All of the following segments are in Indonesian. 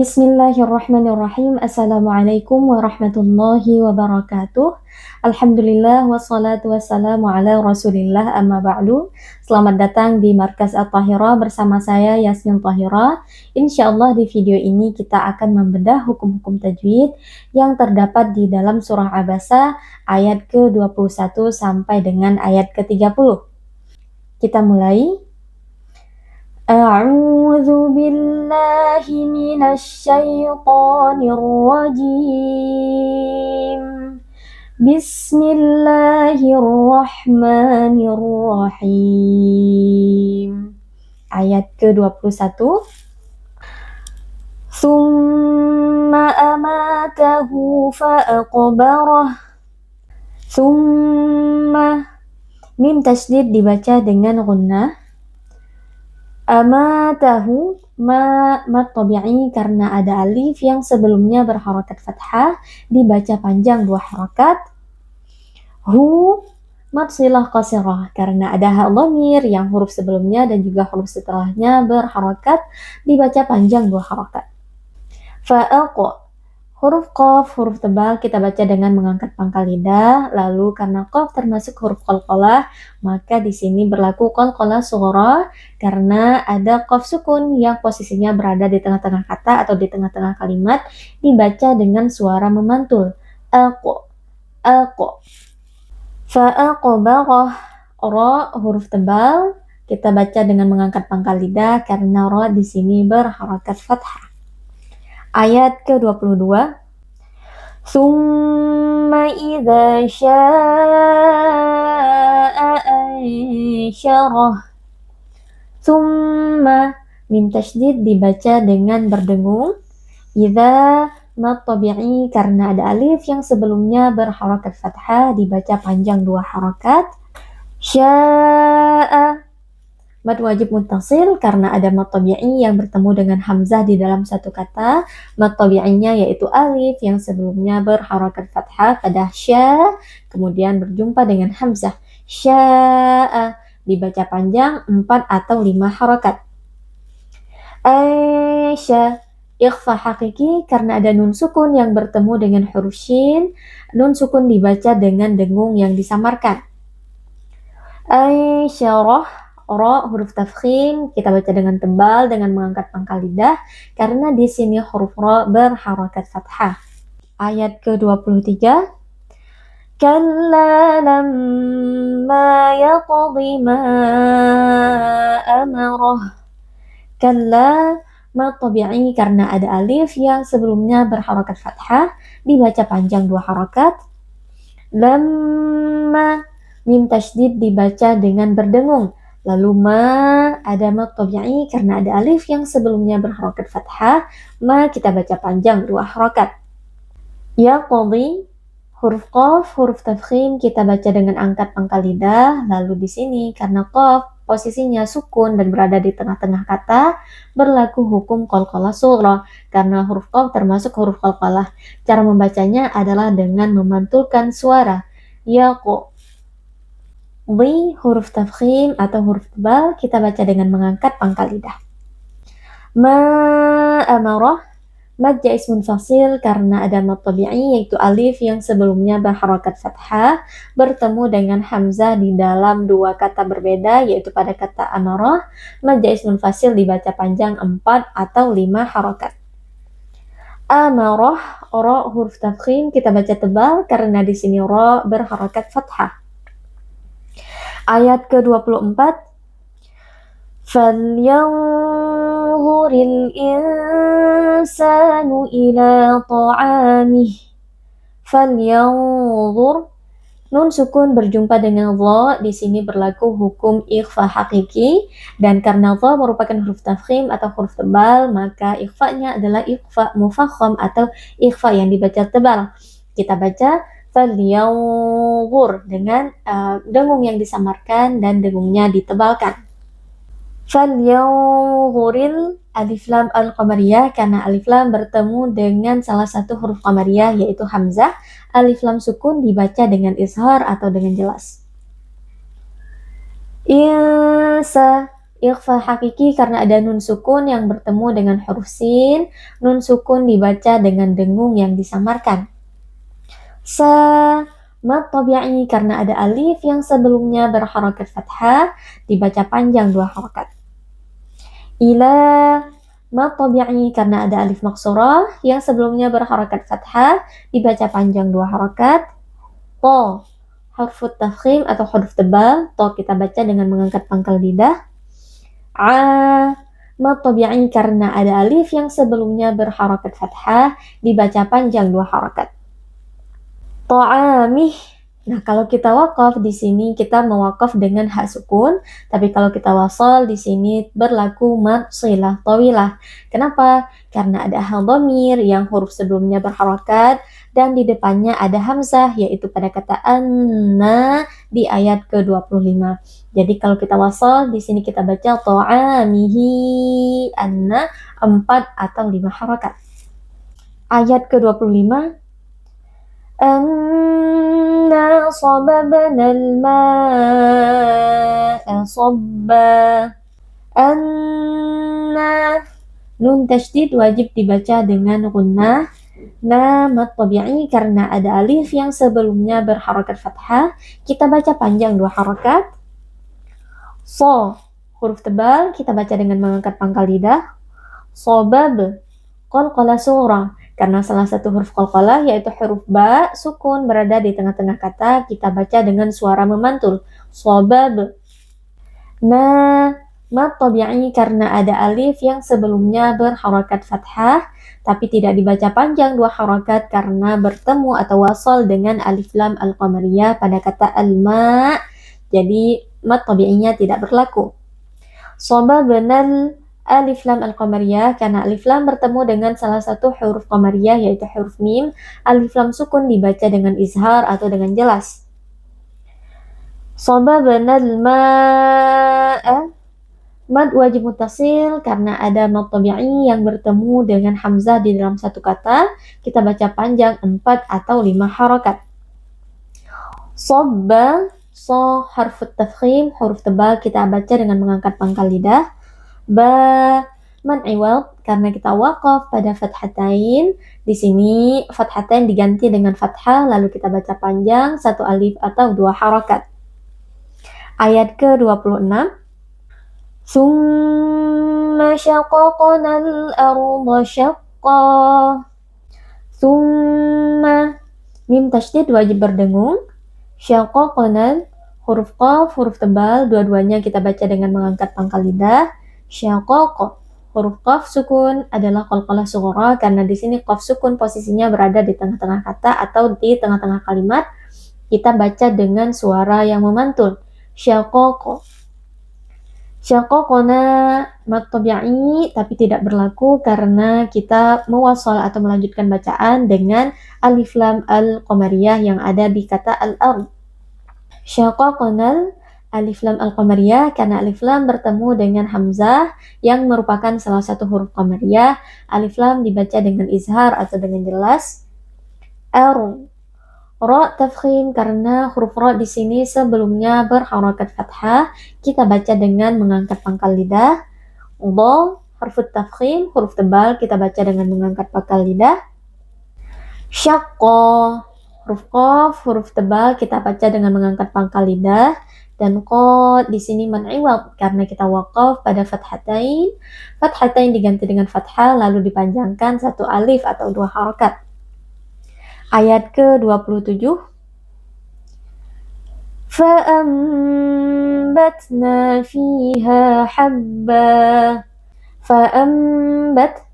Bismillahirrahmanirrahim. Assalamualaikum warahmatullahi wabarakatuh. Alhamdulillah wassalatu wassalamu ala rasulillah amma ba'du. Selamat datang di Markas At-Tahira bersama saya Yasmin Tahira. Insyaallah di video ini kita akan membedah hukum-hukum tajwid yang terdapat di dalam surah Abasa ayat ke-21 sampai dengan ayat ke-30. Kita mulai. A'udzu billahi minasyaitonir rajim. Bismillahirrahmanirrahim. Ayat ke-21. Tsumma amatahu fa'aqbarah. Tsumma, mim tasydid dibaca dengan gunnah. Amatahu, mad tabi'i karena ada alif yang sebelumnya berharakat fathah dibaca panjang 2 harakat. Hu, mad silah qasirah karena ada ha dhamir yang huruf sebelumnya dan juga huruf setelahnya berharakat dibaca panjang 2 harakat. Fa'aqa, huruf qaf, huruf tebal kita baca dengan mengangkat pangkal lidah, lalu karena qaf termasuk huruf qalqalah, maka di sini berlaku qalqalah sughra karena ada qaf sukun yang posisinya berada di tengah-tengah kata atau di tengah-tengah kalimat dibaca dengan suara memantul. Aqo, aqo. Fa'aqbarah, ra huruf tebal kita baca dengan mengangkat pangkal lidah karena ra di sini berharakat fathah. Ayat ke-22. Tsumma idza syaa'a ansyarah. Tsumma, mim tasydid dibaca dengan berdengung. Idza, mad tabi'i karena ada alif yang sebelumnya berharakat fathah dibaca panjang 2 harakat. Syaa'a, mad wajib muttasil karena ada mad tabi'i yang bertemu dengan hamzah di dalam satu kata. Mad tabi'inya yaitu alif yang sebelumnya berharakat fathah pada sya, kemudian berjumpa dengan hamzah. Sya'a, dibaca panjang 4 atau 5 harakat. Aisha, ikhfa hakiki karena ada nun sukun yang bertemu dengan huruf shin. Nun sukun dibaca dengan dengung yang disamarkan. Aisyarah, ra huruf tafkhim kita baca dengan tebal dengan mengangkat pangkal lidah karena di sini huruf ra berharakat fathah. Ayat ke-23. Kalla lamma yaqdi ma amarah. Kalla, mad tabi'i karena ada alif yang sebelumnya berharakat fathah dibaca panjang 2 harakat. Lamma, mim tasydid dibaca dengan berdengung. Lalu ma, ada mad tabi'i karena ada alif yang sebelumnya berharakat fathah, ma kita baca panjang 2 harakat. Ya qadhi, huruf qaf, huruf tafkhim kita baca dengan angkat pangkal lidah, lalu di sini karena qaf posisinya sukun dan berada di tengah-tengah kata, berlaku hukum qalqalah sughra karena huruf qaf termasuk huruf qalqalah. Cara membacanya adalah dengan memantulkan suara. Ya qo. Di huruf tafkhim atau huruf tebal kita baca dengan mengangkat pangkal lidah. Ma amarah, mad jaiz munfasil karena ada mad tabi'i yaitu alif yang sebelumnya berharakat fathah bertemu dengan hamzah di dalam 2 kata berbeda yaitu pada kata amarah. Mad jaiz munfasil dibaca panjang 4 atau 5 harakat. Amarah, ra huruf tafkhim kita baca tebal karena di sini ra berharakat fathah. Ayat ke-24. Falyanzuril insanu ila ta'amih. Falyanzur, nun sukun berjumpa dengan dha, di sini berlaku hukum ikhfa hakiki dan karena dha merupakan huruf tafkhim atau huruf tebal, maka ikhfanya adalah ikhfa mufakham atau ikhfa yang dibaca tebal. Kita baca falyanzur dengan dengung yang disamarkan dan dengungnya ditebalkan. Falyanzuril alif lam al-qamariyah karena alif lam bertemu dengan salah satu huruf qamariyah yaitu hamzah. Alif lam sukun dibaca dengan izhar atau dengan jelas. Insa, Ikhfa hakiki karena ada nun sukun yang bertemu dengan huruf sin. Nun sukun dibaca dengan dengung yang disamarkan. Sa. Mad tabi'i karena ada alif yang sebelumnya berharokat fathah, dibaca panjang 2 harokat. Ila. Mad tabi'i karena ada alif maksurah yang sebelumnya berharokat fathah, dibaca panjang 2 harokat. To. Huruf tafkhim atau huruf tebal, to kita baca dengan mengangkat pangkal lidah. A. Mad tabi'i karena ada alif yang sebelumnya berharokat fathah, dibaca panjang 2 harokat. Ta'amih. Nah, kalau kita wakaf di sini kita mewakaf dengan hak sukun, tapi kalau kita wasal di sini berlaku mad shilah tawilah. Kenapa? Karena ada hal dhamir yang huruf sebelumnya berharokat dan di depannya ada hamzah, yaitu pada kata anna di ayat ke-25. Jadi kalau kita wasal di sini kita baca ta'amihi anna 4 atau 5 harokat. Ayat ke-25 أنا صببنا الماء صبا. أنا. Nun tasydid wajib dibaca dengan gunnah. Na mad tabi'i karena ada alif yang sebelumnya berharokat fathah, kita baca panjang 2 harokat. So, huruf tebal kita baca dengan mengangkat pangkal lidah. Sobab. Qalqalah surah. Karena salah satu huruf qalqalah yaitu huruf ba sukun berada di tengah-tengah kata, kita baca dengan suara memantul. Sobab. Nah, mad tabi'i karena ada alif yang sebelumnya berharokat fathah, tapi tidak dibaca panjang 2 harokat karena bertemu atau wasal dengan alif lam al-qamariyah pada kata al-ma. Jadi mad tabi'inya tidak berlaku. Sobabnal alif lam al-qamariyah karena alif lam bertemu dengan salah satu huruf qamariyah yaitu huruf mim, alif lam sukun dibaca dengan izhar atau dengan jelas. Sababnal ma'a. Mad wajib muttasil karena ada mad tabi'i yang bertemu dengan hamzah di dalam satu kata, kita baca panjang 4 atau 5 harokat. Sabba. So harf tafkhim, huruf tebal kita baca dengan mengangkat pangkal lidah. Ba. Man iwad karena kita wakaf pada fathatain. Di sini fathatain diganti dengan fathah lalu kita baca panjang 1 alif atau 2 harokat. Ayat ke-26. Summa syaqaqnal arda syaqqa. Summa. Mim tasydid wajib berdengung. Syaqaqnal huruf qaf, huruf tebal, dua-duanya kita baca dengan mengangkat pangkal lidah. Syaqaq. Huruf qaf sukun adalah qalqalah sughra karena di sini qaf sukun posisinya berada di tengah-tengah kata atau di tengah-tengah kalimat. Kita baca dengan suara yang memantul. Syaqaq. Syaqaqna mad tabi'i tapi tidak berlaku karena kita mewasal atau melanjutkan bacaan dengan alif lam al-qamariyah yang ada di kata al-ard. Syaqaqnal alif lam al-qamariyah karena alif lam bertemu dengan hamzah yang merupakan salah satu huruf qamariyah. Alif lam dibaca dengan izhar atau dengan jelas. Ra tafkhim karena huruf ra di sini sebelumnya berharokat fathah, kita baca dengan mengangkat pangkal lidah. Dha huruf tafkhim, huruf tebal kita baca dengan mengangkat pangkal lidah. Syaqqa. Huruf qaf, huruf tebal kita baca dengan mengangkat pangkal lidah. Dan qad di sini man iwad karena kita waqaf pada fathatain. Fathatain diganti dengan fathah lalu dipanjangkan 1 alif atau 2 harokat. Ayat ke-27. Fa'ambatna fiha habba. Fa'ambat.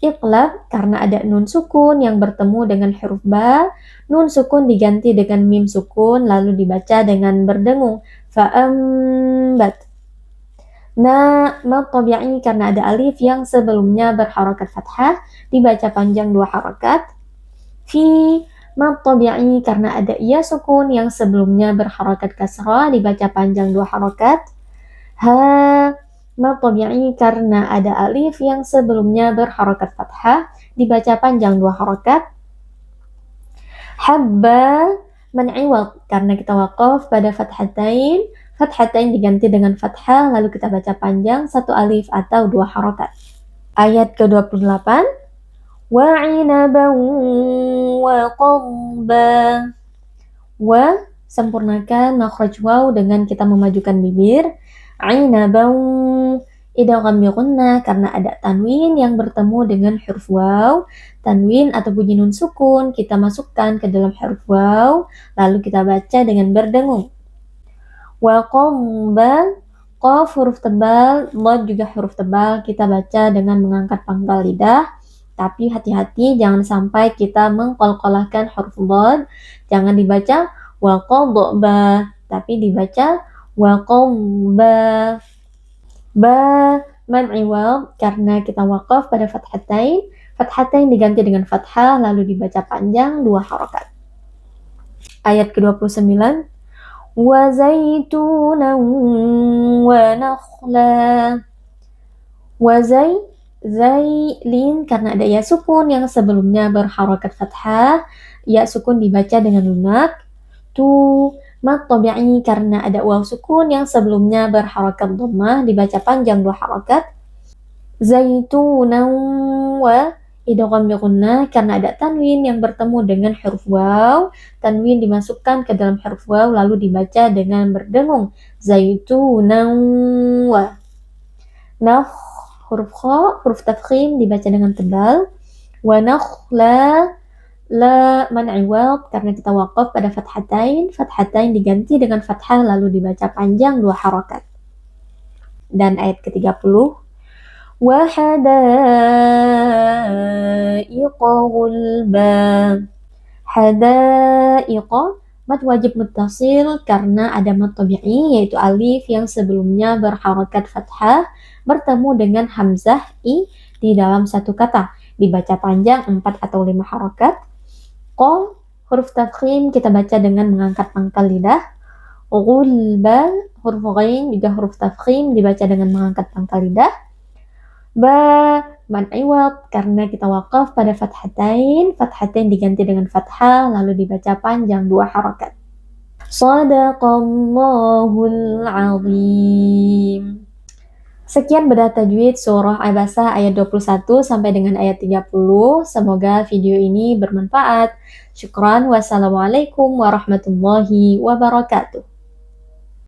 Iqlab karena ada nun sukun yang bertemu dengan huruf ba. Nun sukun diganti dengan mim sukun lalu dibaca dengan berdengung. Fa'ambat. Na mad tabi'i karena ada alif yang sebelumnya berharokat fathah, dibaca panjang 2 harokat. Fi mad tabi'i karena ada iya sukun yang sebelumnya berharokat kasrah, dibaca panjang 2 harokat. Ha mad tabi'i karena ada alif yang sebelumnya berharokat fathah, dibaca panjang 2 harokat. Habba man iwad karena kita waqaf pada fathatain. Fathatain diganti dengan fathah, lalu kita baca panjang satu alif atau dua harokat. Ayat ke-28. Wa'inaban wa qadba. Wa, sempurnakan makhraj waw dengan kita memajukan bibir. Ainaban, idgham bi gunnah karena ada tanwin yang bertemu dengan huruf waw. Tanwin atau bunyi nun sukun kita masukkan ke dalam huruf waw, lalu kita baca dengan berdengung. Wa qadba, qaf huruf tebal, dhad juga huruf tebal, kita baca dengan mengangkat pangkal lidah. Tapi hati-hati jangan sampai kita mengqalqalahkan huruf dhad, jangan dibaca wa qadba, tapi dibaca wa qadba. Ba man'i waw karena kita waqaf pada fathatain. Fathatain diganti dengan fathah lalu dibaca panjang dua harokat. Ayat ke-29. Wa zaitunan wa nakhla. Wa zailin karena ada ya sukun yang sebelumnya berharokat fathah, ya sukun dibaca dengan lunak. Tu mat tabi'i karena ada waw sukun yang sebelumnya berharokat dhammah, dibaca panjang dua harokat. Zaitunan wa idgham bi gunnah karena ada tanwin yang bertemu dengan huruf waw, tanwin dimasukkan ke dalam huruf waw lalu dibaca dengan berdengung. Zaitunan wa. Nakh huruf kha, huruf tafkhim dibaca dengan tebal. Wa nakhla, la man'i waw karena kita waqaf pada fathatain. Fathatain diganti dengan fathah lalu dibaca panjang dua harokat. Dan ayat ke-30. Wa hadaiqa ghulba. Hadaiqa mad wajib muttasil karena ada mad tabi'i yaitu alif yang sebelumnya berharokat fathah bertemu dengan hamzah i di dalam satu kata, dibaca panjang 4 atau 5 harokat. Qa huruf tafkhim kita baca dengan mengangkat pangkal lidah. Ghulba huruf ghain juga huruf tafkhim dibaca dengan mengangkat pangkal lidah. Ba man'i waw karena kita waqaf pada fathatain. Fathatain diganti dengan fathah lalu dibaca panjang dua harokat. Shadaqallahul azim. Sekian bedah tajwid surah Abasa ayat 21 sampai dengan ayat 30. Semoga video ini bermanfaat. Syukran. Wassalamualaikum warahmatullahi wabarakatuh.